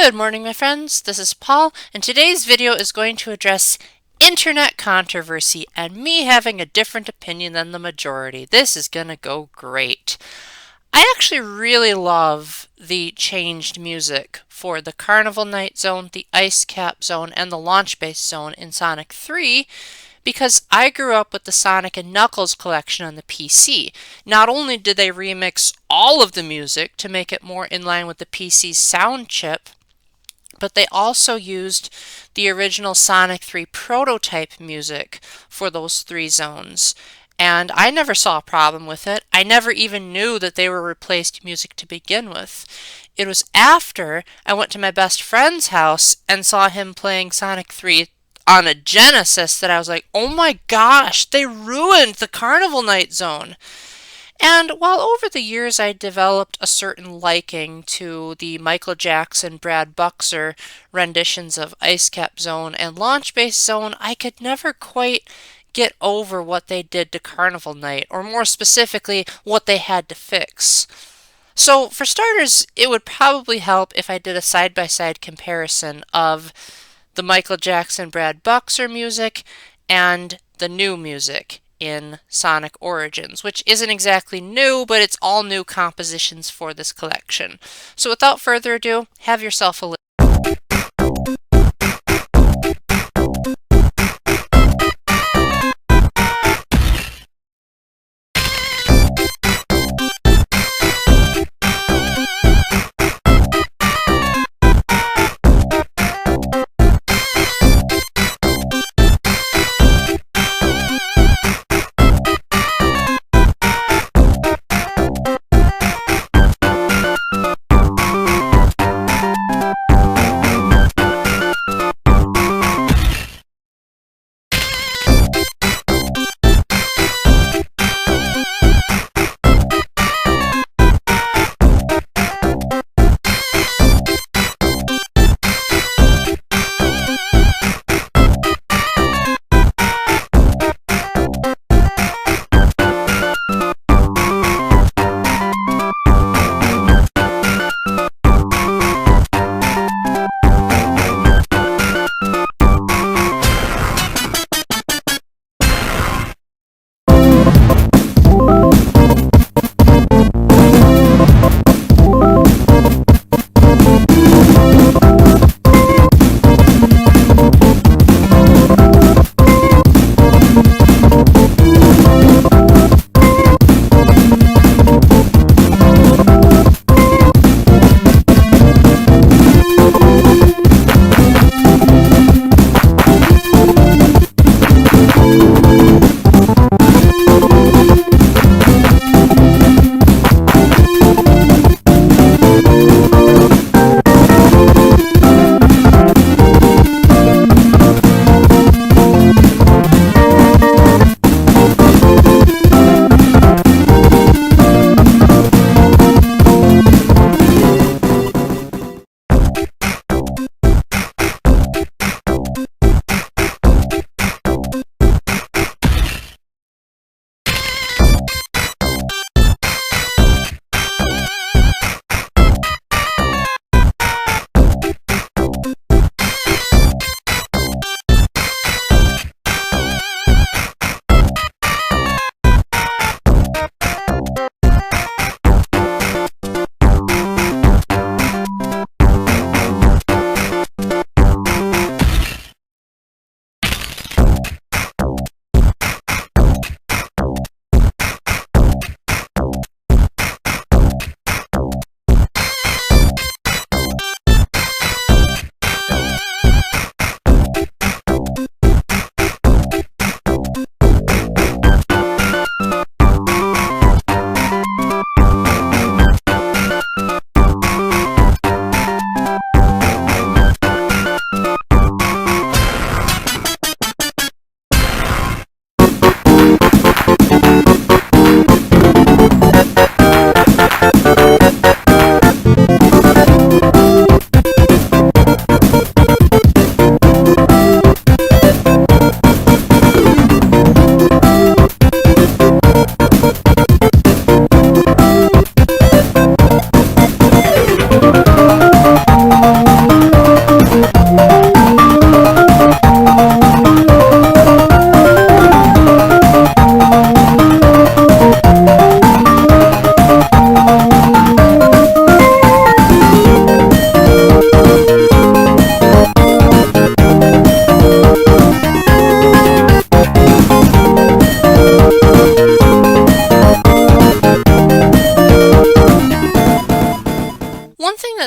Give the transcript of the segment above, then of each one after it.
Good morning, my friends. This is Paul, and today's video is going to address internet controversy and me having a different opinion than the majority. This is gonna go great. I actually really love the changed music for the Carnival Night Zone, the Ice Cap Zone, and the Launch Base Zone in Sonic 3 because I grew up with the Sonic and Knuckles collection on the PC. Not only did they remix all of the music to make it more in line with the PC's sound chip, but they also used the original Sonic 3 prototype music for those three zones. And I never saw a problem with it. I never even knew that they were replaced music to begin with. It was after I went to my best friend's house and saw him playing Sonic 3 on a Genesis that I was like, oh my gosh, they ruined the Carnival Night Zone. And while over the years I developed a certain liking to the Michael Jackson, Brad Buxer renditions of Ice Cap Zone and Launch Base Zone, I could never quite get over what they did to Carnival Night, or more specifically, what they had to fix. So for starters, it would probably help if I did a side-by-side comparison of the Michael Jackson, Brad Buxer music and the new music in Sonic Origins, which isn't exactly new, but it's all new compositions for this collection. So without further ado, have yourself a listen.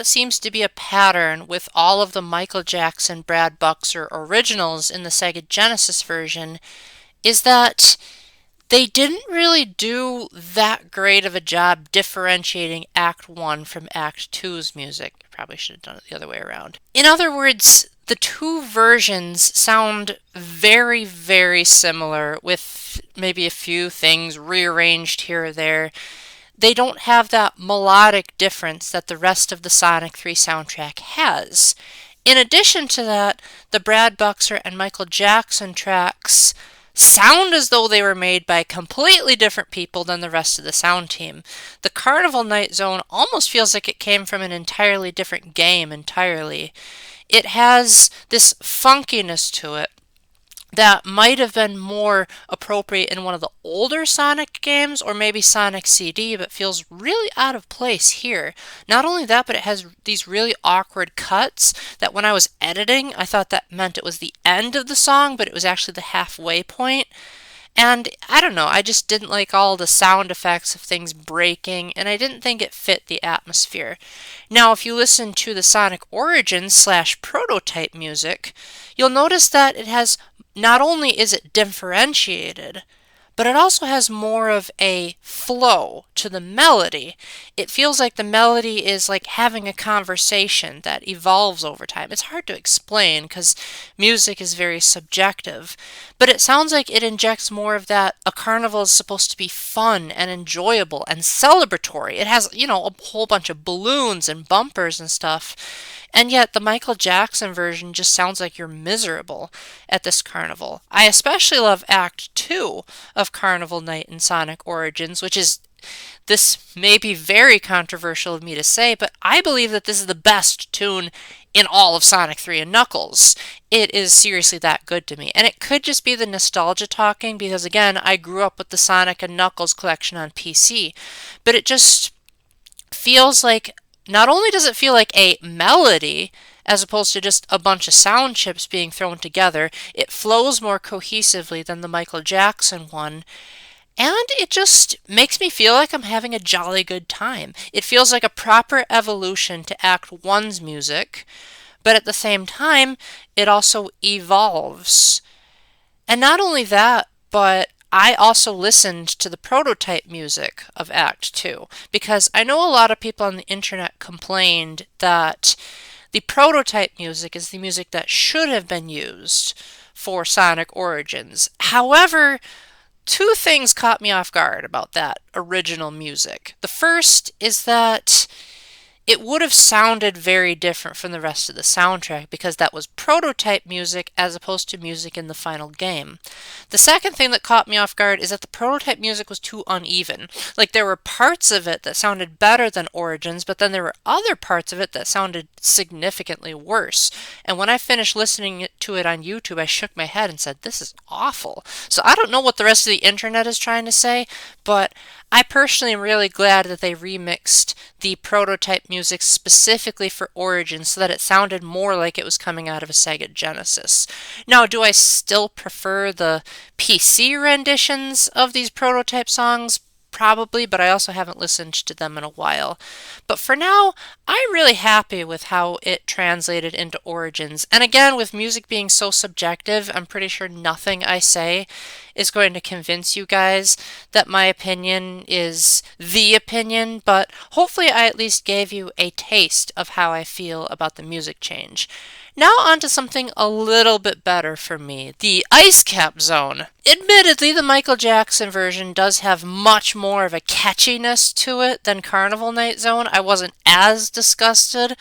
that seems to be a pattern with all of the Michael Jackson, Brad Buxer originals in the Sega Genesis version is that they didn't really do that great of a job differentiating Act 1 from Act 2's music. Probably should have done it the other way around. In other words, the two versions sound very, very similar with maybe a few things rearranged here or there. They don't have that melodic difference that the rest of the Sonic 3 soundtrack has. In addition to that, the Brad Buxer and Michael Jackson tracks sound as though they were made by completely different people than the rest of the sound team. The Carnival Night Zone almost feels like it came from an entirely different game entirely. It has this funkiness to it that might have been more appropriate in one of the older Sonic games or maybe Sonic CD, but feels really out of place here. Not only that, but it has these really awkward cuts that when I was editing, I thought that meant it was the end of the song, but it was actually the halfway point. And I don't know, I just didn't like all the sound effects of things breaking, and I didn't think it fit the atmosphere. Now, if you listen to the Sonic Origins / prototype music, you'll notice that it has, not only is it differentiated, but it also has more of a flow to the melody. It feels like the melody is like having a conversation that evolves over time. It's hard to explain because music is very subjective, but it sounds like it injects more of that. A carnival is supposed to be fun and enjoyable and celebratory. It has, a whole bunch of balloons and bumpers and stuff. And yet the Michael Jackson version just sounds like you're miserable at this carnival. I especially love Act 2 of Carnival Night in Sonic Origins, this may be very controversial of me to say, but I believe that this is the best tune in all of Sonic 3 and Knuckles. It is seriously that good to me. And it could just be the nostalgia talking because, again, I grew up with the Sonic and Knuckles collection on PC. But it just feels like, not only does it feel like a melody, as opposed to just a bunch of sound chips being thrown together, it flows more cohesively than the Michael Jackson one. And it just makes me feel like I'm having a jolly good time. It feels like a proper evolution to Act 1's music, but at the same time, it also evolves. And not only that, but I also listened to the prototype music of Act 2, because I know a lot of people on the internet complained that the prototype music is the music that should have been used for Sonic Origins. However, two things caught me off guard about that original music. The first is that it would have sounded very different from the rest of the soundtrack because that was prototype music as opposed to music in the final game. The second thing that caught me off guard is that the prototype music was too uneven. Like, there were parts of it that sounded better than Origins, but then there were other parts of it that sounded significantly worse. And when I finished listening to it on YouTube, I shook my head and said, this is awful. So I don't know what the rest of the internet is trying to say, but I personally am really glad that they remixed the prototype music specifically for Origins so that it sounded more like it was coming out of a Sega Genesis. Now, do I still prefer the PC renditions of these prototype songs? Probably, but I also haven't listened to them in a while. But for now, I'm really happy with how it translated into Origins. And again, with music being so subjective, I'm pretty sure nothing I say is going to convince you guys that my opinion is the opinion, but hopefully I at least gave you a taste of how I feel about the music change. Now on to something a little bit better for me, the Ice Cap Zone. Admittedly, the Michael Jackson version does have much more of a catchiness to it than Carnival Night Zone. I wasn't as disgusted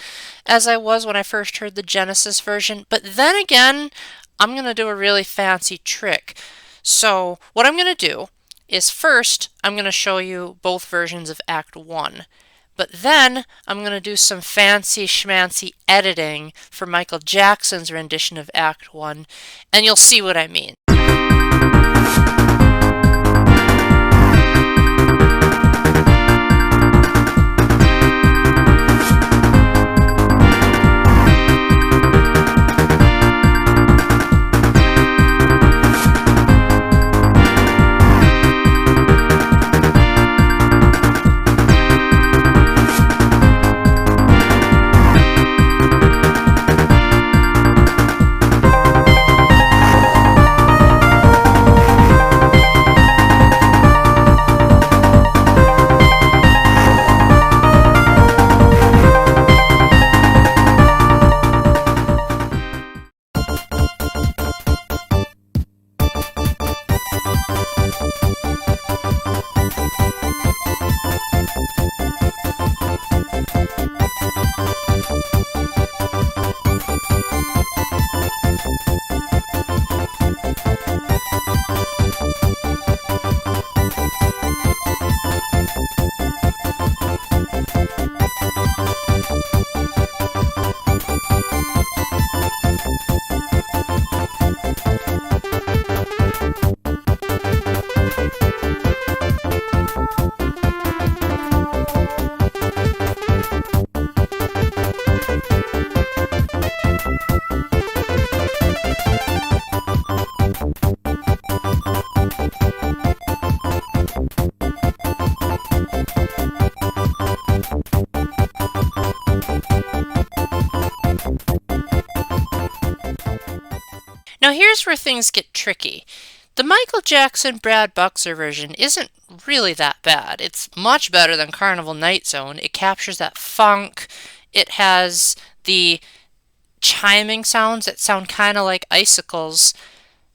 as I was when I first heard the Genesis version, but then again, I'm going to do a really fancy trick. So what I'm going to do is first, I'm going to show you both versions of Act 1. But then I'm going to do some fancy schmancy editing for Michael Jackson's rendition of Act 1, and you'll see what I mean. here's where things get tricky. The Michael Jackson Brad Buxer version isn't really that bad. It's much better than Carnival Night Zone. It captures that funk. It has the chiming sounds that sound kind of like icicles.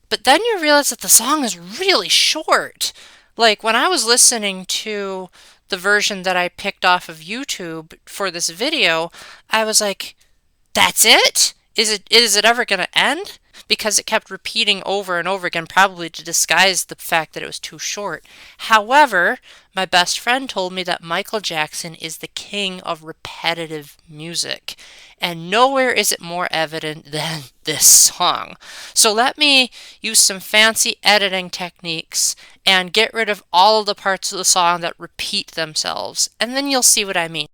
But then you realize that the song is really short. Like when I was listening to the version that I picked off of YouTube for this video, I was like, that's it? Is it ever going to end? Because it kept repeating over and over again, probably to disguise the fact that it was too short. However, my best friend told me that Michael Jackson is the king of repetitive music, and nowhere is it more evident than this song. So let me use some fancy editing techniques and get rid of all of the parts of the song that repeat themselves, and then you'll see what I mean.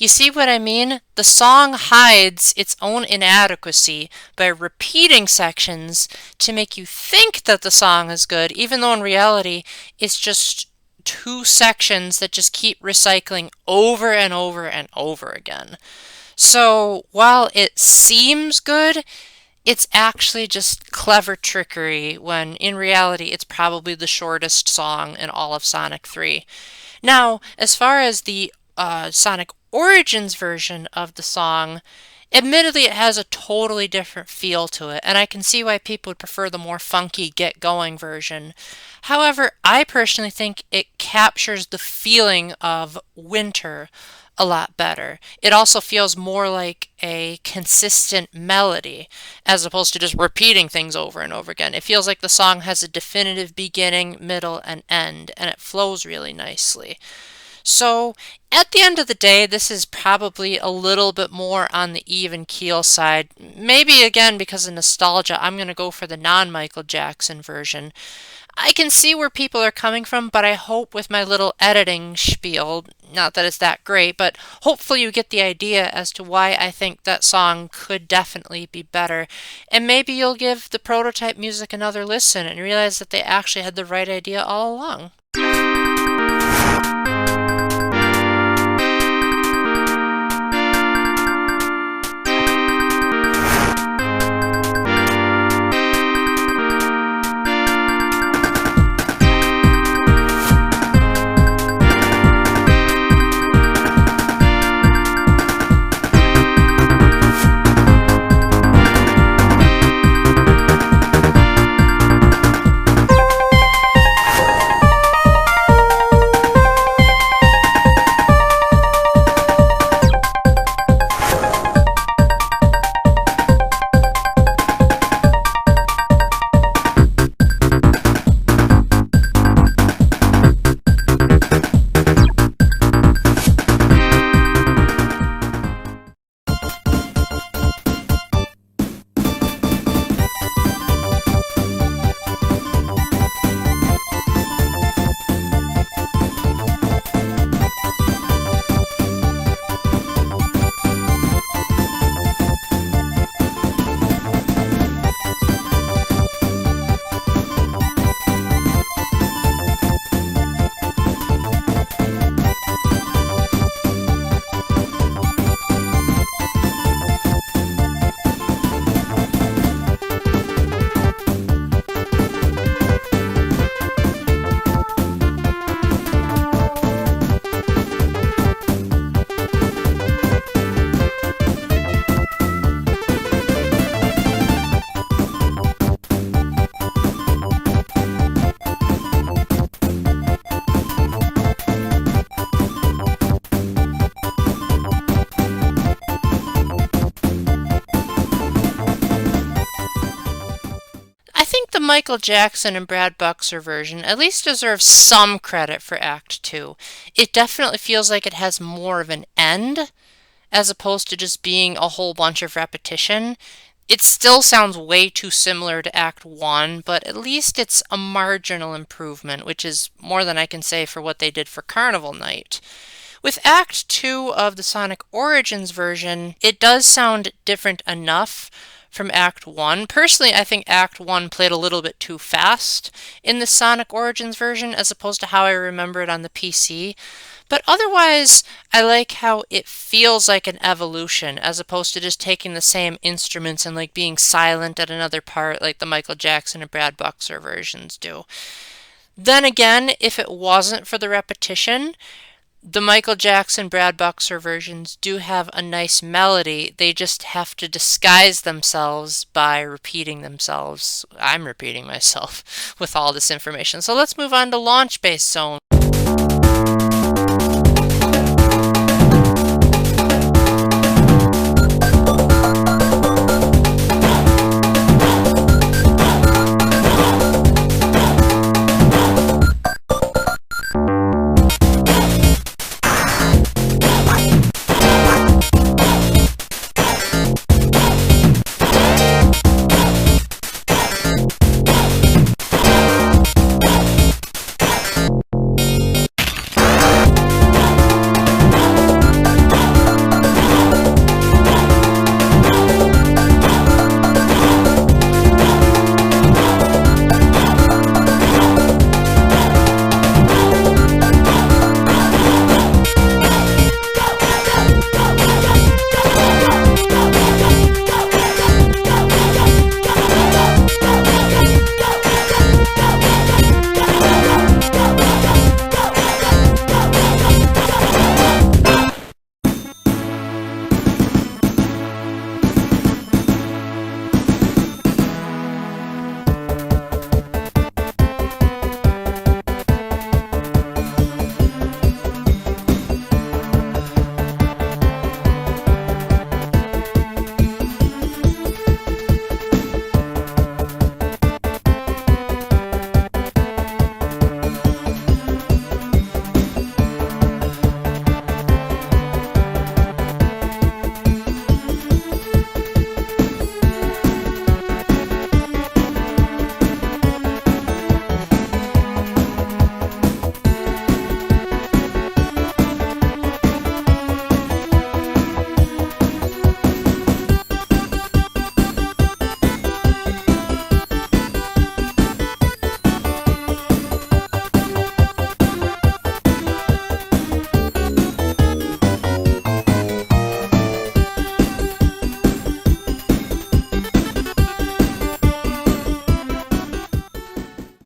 You see what I mean? The song hides its own inadequacy by repeating sections to make you think that the song is good, even though in reality it's just two sections that just keep recycling over and over and over again. So while it seems good, it's actually just clever trickery when in reality it's probably the shortest song in all of Sonic 3. Now, as far as the Sonic Origins version of the song, admittedly it has a totally different feel to it, and I can see why people would prefer the more funky get-going version. However, I personally think it captures the feeling of winter a lot better. It also feels more like a consistent melody as opposed to just repeating things over and over again. It feels like the song has a definitive beginning, middle, and end, and it flows really nicely. So at the end of the day, this is probably a little bit more on the even keel side. Maybe again because of nostalgia, I'm going to go for the non-Michael Jackson version. I can see where people are coming from, but I hope with my little editing spiel, not that it's that great, but hopefully you get the idea as to why I think that song could definitely be better. And maybe you'll give the prototype music another listen and realize that they actually had the right idea all along. Michael Jackson and Brad Buxer version at least deserves some credit for Act 2. It definitely feels like it has more of an end, as opposed to just being a whole bunch of repetition. It still sounds way too similar to Act 1, but at least it's a marginal improvement, which is more than I can say for what they did for Carnival Night. With Act 2 of the Sonic Origins version, it does sound different enough from Act 1. Personally, I think Act 1 played a little bit too fast in the Sonic Origins version as opposed to how I remember it on the PC. But otherwise, I like how it feels like an evolution as opposed to just taking the same instruments and like being silent at another part like the Michael Jackson and Brad Buxer versions do. Then again, if it wasn't for the repetition, the Michael Jackson, Brad Buxer versions do have a nice melody. They just have to disguise themselves by repeating themselves. I'm repeating myself with all this information. So let's move on to Launch Base Zone.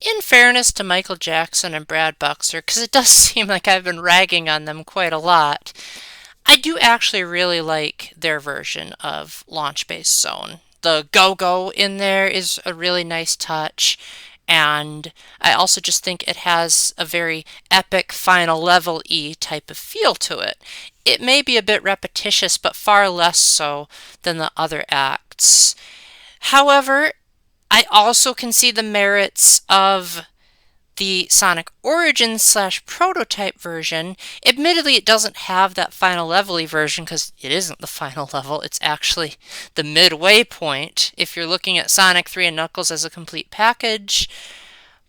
In fairness to Michael Jackson and Brad Buxer, because it does seem like I've been ragging on them quite a lot, I do actually really like their version of Launch Base Zone. The go-go in there is a really nice touch, and I also just think it has a very epic final level-y type of feel to it. It may be a bit repetitious, but far less so than the other acts. However, I also can see the merits of the Sonic Origins / prototype version. Admittedly, it doesn't have that final level-y version because it isn't the final level. It's actually the midway point if you're looking at Sonic 3 and Knuckles as a complete package.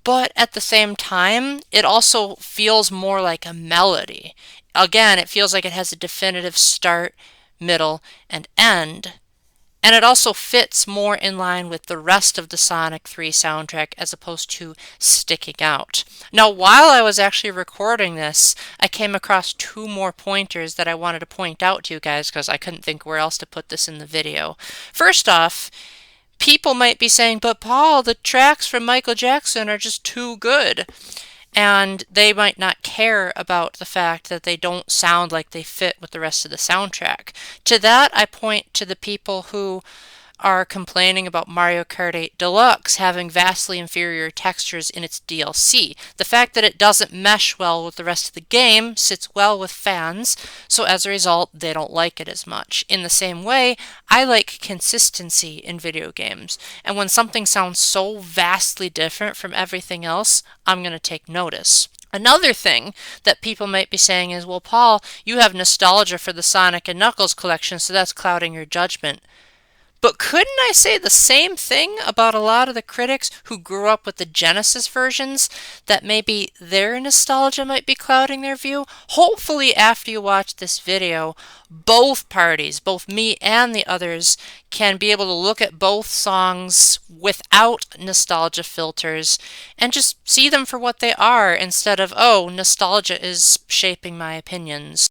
But at the same time, it also feels more like a melody. Again, it feels like it has a definitive start, middle, and end. And it also fits more in line with the rest of the Sonic 3 soundtrack as opposed to sticking out. Now, while I was actually recording this, I came across 2 more pointers that I wanted to point out to you guys because I couldn't think where else to put this in the video. First off, people might be saying, but Paul, the tracks from Michael Jackson are just too good. And they might not care about the fact that they don't sound like they fit with the rest of the soundtrack. To that, I point to the people who are complaining about Mario Kart 8 Deluxe having vastly inferior textures in its DLC. The fact that it doesn't mesh well with the rest of the game sits well with fans, so as a result, they don't like it as much. In the same way, I like consistency in video games, and when something sounds so vastly different from everything else, I'm going to take notice. Another thing that people might be saying is, well, Paul, you have nostalgia for the Sonic and Knuckles collection, so that's clouding your judgment. But couldn't I say the same thing about a lot of the critics who grew up with the Genesis versions, that maybe their nostalgia might be clouding their view? Hopefully, after you watch this video, both parties, both me and the others, can be able to look at both songs without nostalgia filters and just see them for what they are instead of, oh, nostalgia is shaping my opinions.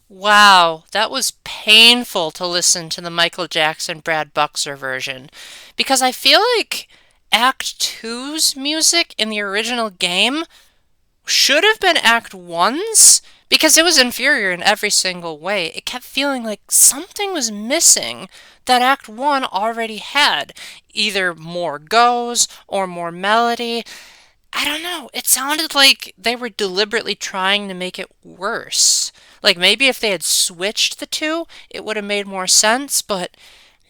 Wow, that was painful to listen to the Michael Jackson Brad Buxer version, because I feel like Act Two's music in the original game should have been Act One's, because it was inferior in every single way. It kept feeling like something was missing that Act One already had, either more goes or more melody. I don't know. It sounded like they were deliberately trying to make it worse. Like maybe if they had switched the two, it would have made more sense, but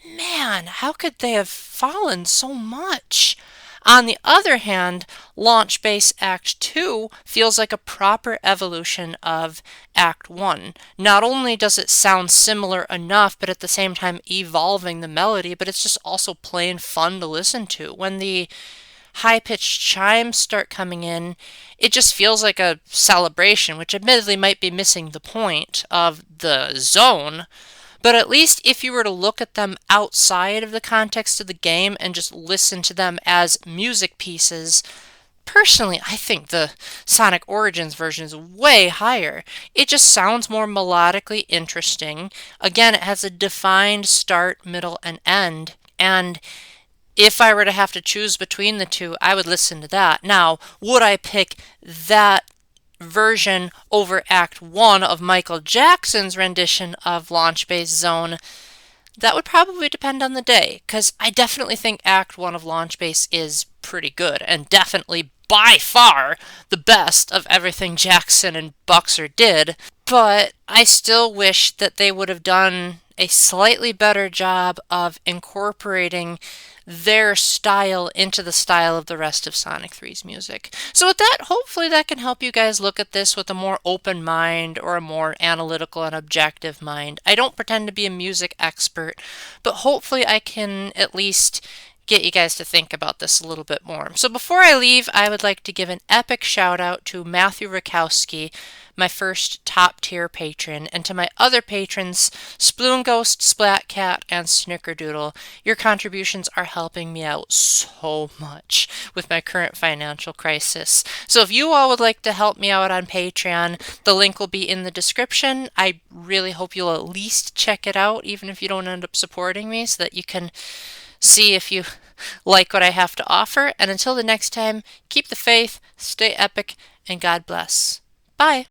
man, how could they have fallen so much? On the other hand, Launch Base Act 2 feels like a proper evolution of Act 1. Not only does it sound similar enough, but at the same time evolving the melody, but it's just also plain fun to listen to. When the high-pitched chimes start coming in, it just feels like a celebration, which admittedly might be missing the point of the zone. But at least if you were to look at them outside of the context of the game and just listen to them as music pieces, personally, I think the Sonic Origins version is way higher. It just sounds more melodically interesting. Again, it has a defined start, middle, and end. And if I were to have to choose between the two, I would listen to that. Now, would I pick that version over Act 1 of Michael Jackson's rendition of Launch Base Zone? That would probably depend on the day, because I definitely think Act 1 of Launch Base is pretty good, and definitely by far the best of everything Jackson and Buxer did. But I still wish that they would have done a slightly better job of incorporating their style into the style of the rest of Sonic 3's music. So with that, hopefully that can help you guys look at this with a more open mind or a more analytical and objective mind. I don't pretend to be a music expert, but hopefully I can at least get you guys to think about this a little bit more. So before I leave, I would like to give an epic shout out to Matthew Rakowski, my first top tier patron, and to my other patrons, Sploon Ghost, Splatcat, and Snickerdoodle. Your contributions are helping me out so much with my current financial crisis. So if you all would like to help me out on Patreon, the link will be in the description. I really hope you'll at least check it out, even if you don't end up supporting me, so that you can see if you like what I have to offer. And until the next time, keep the faith, stay epic, and God bless. Bye.